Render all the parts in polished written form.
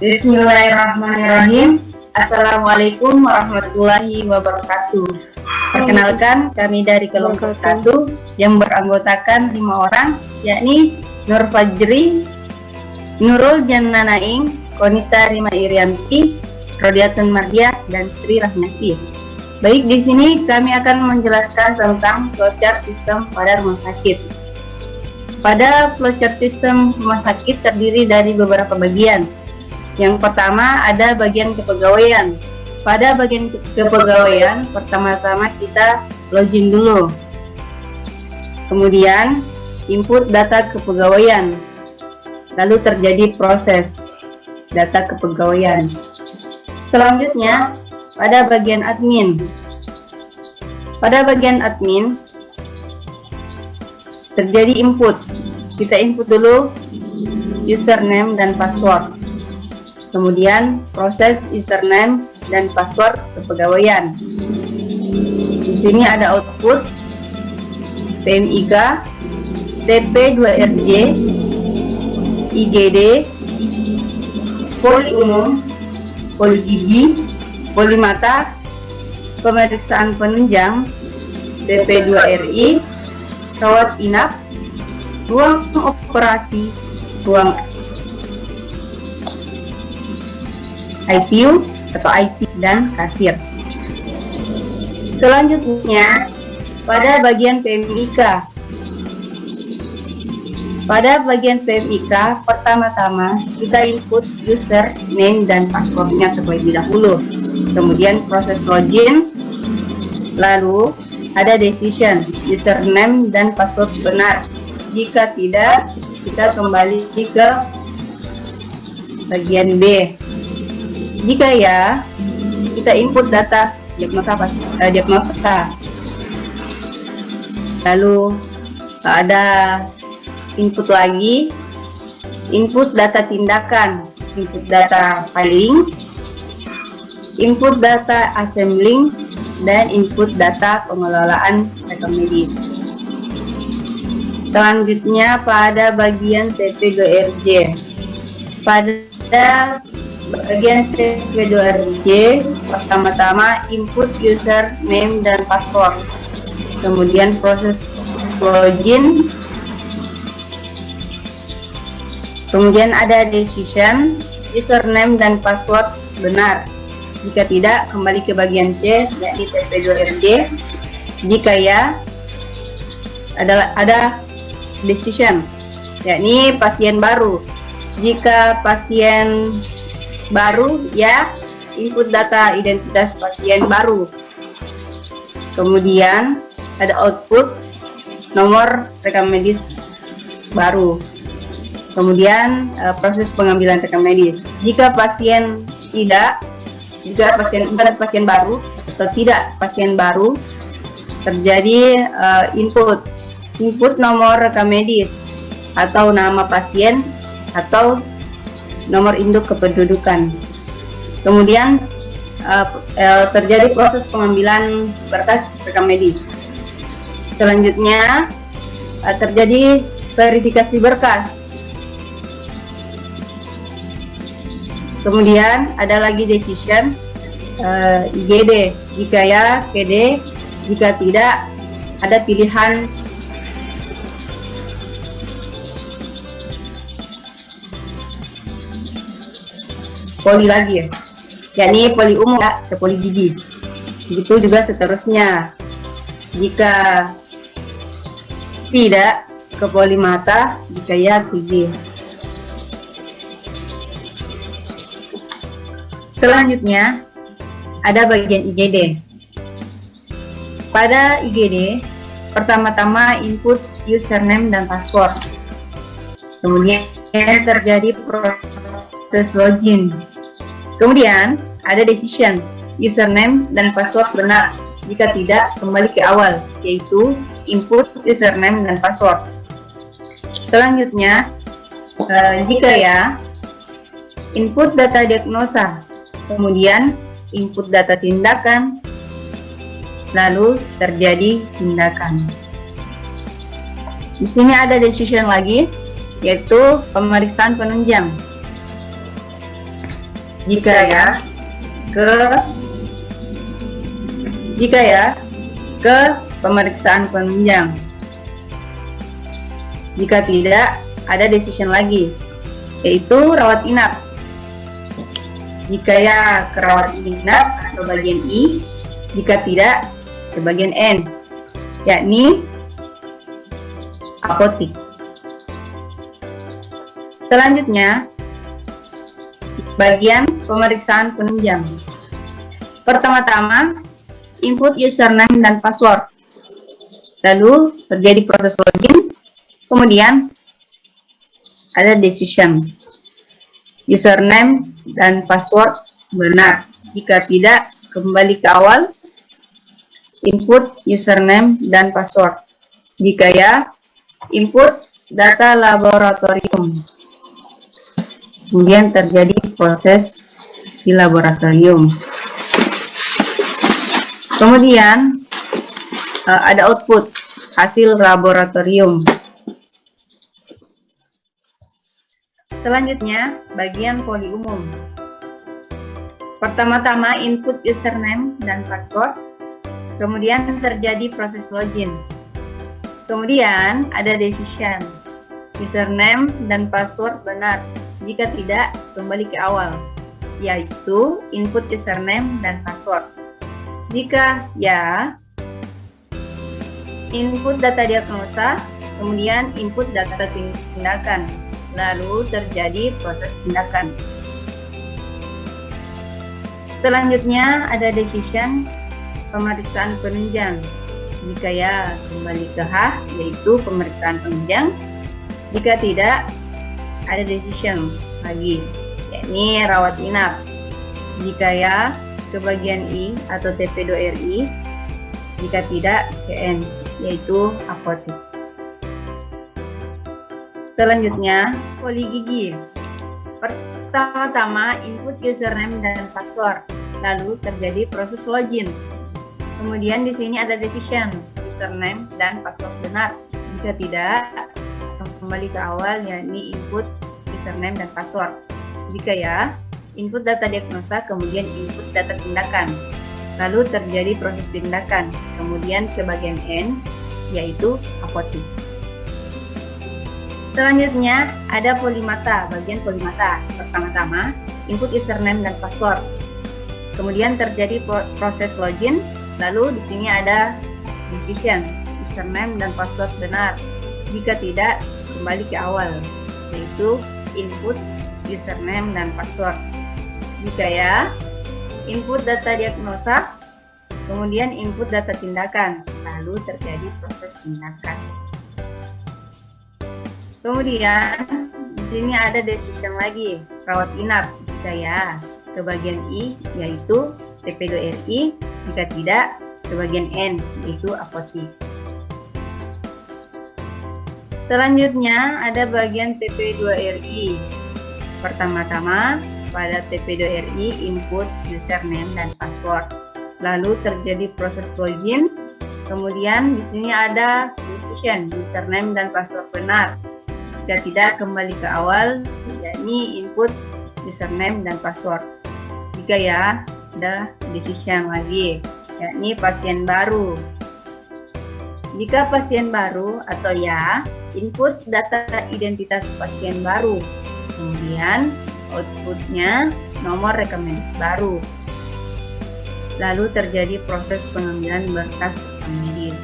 Bismillahirrahmanirrahim. Assalamualaikum warahmatullahi wabarakatuh. Perkenalkan, kami dari kelompok 1 yang beranggotakan 5 orang, yakni Nur Fajri, Nurul Jannanaing, Konita Rima Irianti, Rodiatun Mardiah, dan Sri Rahmati. Baik, di sini kami akan menjelaskan tentang flowchart sistem pada rumah sakit. Pada flowchart sistem rumah sakit terdiri dari beberapa bagian. Yang pertama ada bagian kepegawaian. Pada bagian kepegawaian, pertama-tama kita login dulu. Kemudian input data kepegawaian. Lalu terjadi proses data kepegawaian. Selanjutnya pada bagian admin. Pada bagian admin terjadi input. Kita input dulu username dan password. Kemudian proses username dan password kepegawaian. Di sini ada output PMIK, TP2RJ, IGD, poli umum, poli gigi, poli mata, pemeriksaan penunjang, TP2RI, rawat inap, ruang operasi, ruang ICU atau IC dan kasir. Selanjutnya pada bagian PMIK. Pada bagian PMIK pertama-tama kita input user name dan passwordnya terlebih dahulu. Kemudian proses login. Lalu ada decision, username dan password benar. Jika tidak, kita kembali ke bagian B. Jika ya, kita input data diagnosa. Lalu ada input lagi, input data tindakan, input data filing, input data assembling, dan input data pengelolaan rekam medis. Selanjutnya pada bagian TP2RJ. Pada bagian TP2RJ pertama-tama input user name dan password, kemudian proses login, kemudian ada decision, username dan password benar. Jika tidak, kembali ke bagian C, yakni TP2RJ. Jika ya, ada decision, yakni pasien baru. Jika pasien baru, ya input data identitas pasien baru. Kemudian ada output nomor rekam medis baru. Kemudian proses pengambilan rekam medis. Jika pasien tidak, jika pasien baru atau tidak pasien baru, terjadi input nomor rekam medis atau nama pasien atau nomor induk kependudukan. Kemudian terjadi proses pengambilan berkas rekam medis. Selanjutnya terjadi verifikasi berkas. Kemudian ada lagi decision, IGD. Jika ya, PD. Jika tidak, ada pilihan poli lagi, yakni poli umum ke poli gigi. Begitu juga seterusnya. Jika tidak, ke poli mata. Jika ya, gigi. Selanjutnya ada bagian IGD. Pada IGD pertama-tama input username dan password, kemudian terjadi proses login. Kemudian ada decision, username dan password benar. Jika tidak, kembali ke awal, yaitu input username dan password. Selanjutnya, jika ya, input data diagnosa, kemudian input data tindakan, lalu terjadi tindakan. Di sini ada decision lagi, yaitu pemeriksaan penunjang. Jika ya ke pemeriksaan penunjang. Jika tidak, ada decision lagi, yaitu rawat inap. Jika ya ke rawat inap atau bagian I, jika tidak ke bagian N, yakni apotik. Selanjutnya, bagian pemeriksaan penunjang. Pertama-tama, input username dan password. Lalu terjadi proses login, kemudian ada decision. Username dan password benar. Jika tidak, kembali ke awal, input username dan password. Jika ya, input data laboratorium. Kemudian terjadi proses di laboratorium. Kemudian ada output hasil laboratorium. Selanjutnya, bagian poli umum. Pertama-tama input username dan password, kemudian terjadi proses login. Kemudian ada decision. Username dan password benar. Jika tidak, kembali ke awal, yaitu input username dan password. Jika ya, input data diagnosa, kemudian input data tindakan, lalu terjadi proses tindakan. Selanjutnya ada decision, pemeriksaan penunjang. Jika ya, kembali ke H, yaitu pemeriksaan penunjang. Jika tidak, ada decision lagi, yakni rawat inap. Jika ya, ke bagian I atau TP2RI. Jika tidak, ke N, yaitu apotik. Selanjutnya, poli gigi. Pertama-tama input username dan password, lalu terjadi proses login. Kemudian di sini ada decision, username dan password benar. Jika tidak, kembali ke awal, yakni input username dan password. Jika ya, input data diagnosa, kemudian input data tindakan, lalu terjadi proses tindakan. Kemudian ke bagian N, yaitu apotik. Selanjutnya ada polimata, bagian polimata. Pertama-tama input username dan password, kemudian terjadi proses login, lalu di sini ada decision, username dan password benar. Jika tidak, kembali ke awal, yaitu input username dan password. Jika ya, input data diagnosa, kemudian input data tindakan, lalu terjadi proses tindakan. Kemudian di sini ada decision lagi, rawat inap. Jika ya, ke bagian I, yaitu TP2RI. Jika tidak, ke bagian N, yaitu apotik. Selanjutnya ada bagian TP2RI. Pertama-tama pada TP2RI input username dan password, lalu terjadi proses login. Kemudian di sini ada decision, username dan password benar. Jika tidak, kembali ke awal, yakni input username dan password. Jika ya, ada decision lagi, yakni pasien baru. Jika pasien baru atau ya, input data identitas pasien baru. Kemudian outputnya nomor rekam medis baru. Lalu terjadi proses pengambilan berkas rekam medis.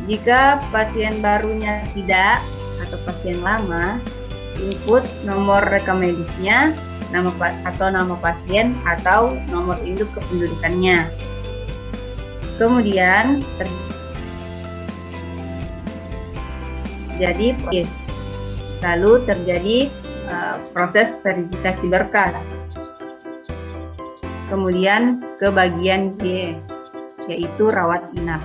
Jika pasien barunya tidak atau pasien lama, input nomor rekam medisnya, nama pasien atau nomor induk kependudukannya. Kemudian terjadi proses, lalu terjadi proses verifikasi berkas. Kemudian ke bagian G, yaitu rawat inap.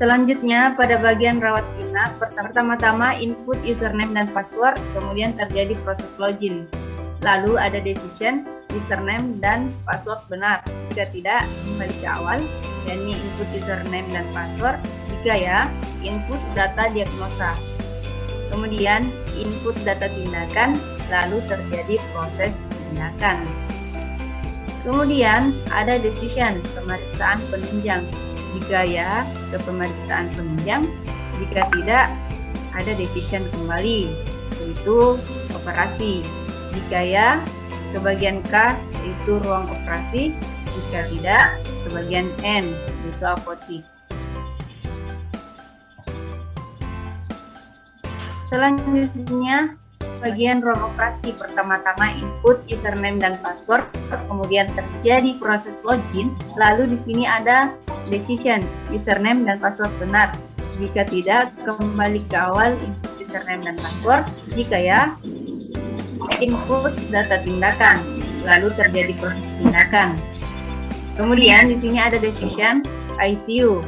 Selanjutnya pada bagian rawat inap, pertama-tama input username dan password, kemudian terjadi proses login. Lalu ada decision, username dan password benar. Jika tidak, kembali ke awal, yakni input username dan password. Jika ya, input data diagnosa. kemudian input data tindakan, lalu terjadi proses tindakan. Kemudian ada decision, pemeriksaan penunjang. Jika ya, ke pemeriksaan penunjang, jika tidak, ada decision kembali, yaitu operasi. Jika ya, ke bagian K, yaitu ruang operasi. Jika tidak, ke bagian N, yaitu apotik. Selanjutnya, bagian ruang operasi. Pertama-tama input username dan password, kemudian terjadi proses login, lalu di sini ada decision, username dan password benar. Jika tidak, kembali ke awal input username dan password. Jika ya, input data tindakan, lalu terjadi proses tindakan. Kemudian di sini ada decision, ICU.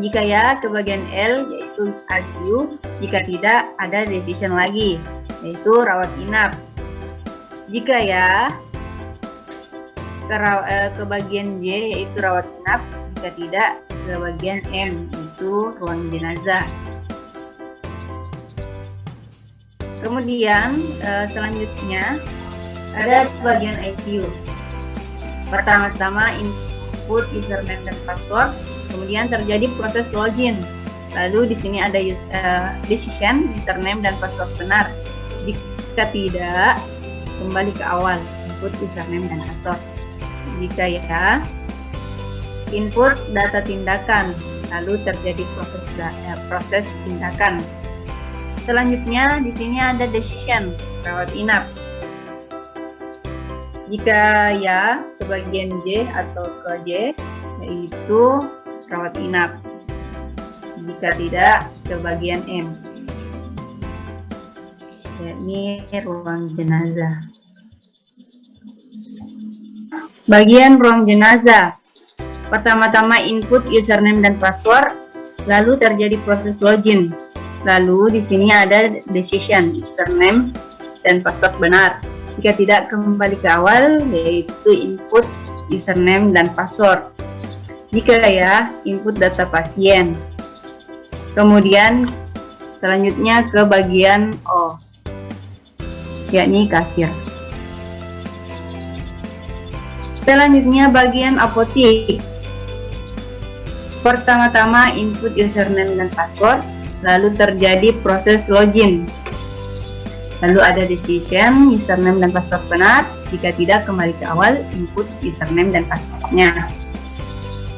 Jika ya, ke bagian L, yaitu ICU. Jika tidak, ada decision lagi, yaitu rawat inap. Jika ya, ke bagian J, yaitu rawat inap. Jika tidak, ke bagian M, yaitu ruang jenazah. Kemudian selanjutnya ada bagian ICU. Pertama-tama input username dan password, kemudian terjadi proses login. Lalu di sini ada decision, username dan password benar. Jika tidak, kembali ke awal, input username dan password. Jika ya, input data tindakan, lalu terjadi proses tindakan. Selanjutnya di sini ada decision, rawat inap. Jika ya, ke bagian J atau ke J, yaitu rawat inap. Jika tidak, ke bagian M, yakni ruang jenazah. Bagian ruang jenazah. Pertama-tama input username dan password, lalu terjadi proses login. Lalu di sini ada decision, username dan password benar. Jika tidak, kembali ke awal, yaitu input username dan password. Jika ya, input data pasien. Kemudian selanjutnya ke bagian O, yakni kasir. Selanjutnya bagian apotik. Pertama-tama input username dan password, lalu terjadi proses login. Lalu ada decision, username dan password benar. Jika tidak, kembali ke awal, input username dan passwordnya.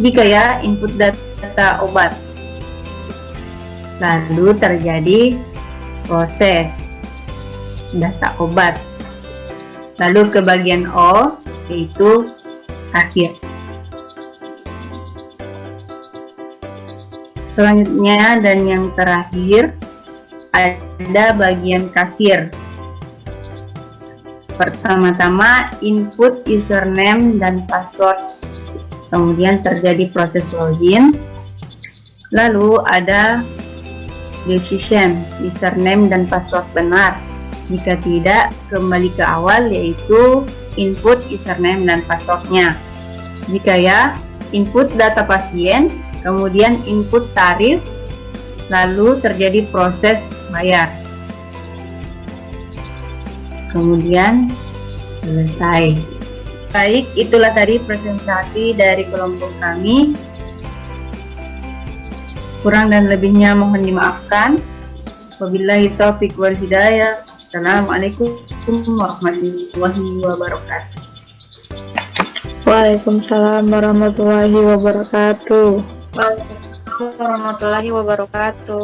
Jika ya, input data obat. Lalu terjadi proses data obat. Lalu ke bagian O, yaitu kasir. Selanjutnya dan yang terakhir ada bagian kasir. Pertama-tama input username dan password, kemudian terjadi proses login. Lalu ada decision, username dan password benar. Jika tidak, kembali ke awal, yaitu input username dan passwordnya. Jika ya, input data pasien, kemudian input tarif, lalu terjadi proses bayar. Kemudian selesai. Baik, itulah tadi presentasi dari kelompok kami. Kurang dan lebihnya mohon dimaafkan. Wabillahi taufiq wal hidayah. Assalamualaikum warahmatullahi wabarakatuh. Waalaikumsalam warahmatullahi wabarakatuh. Waalaikumsalam warahmatullahi wabarakatuh.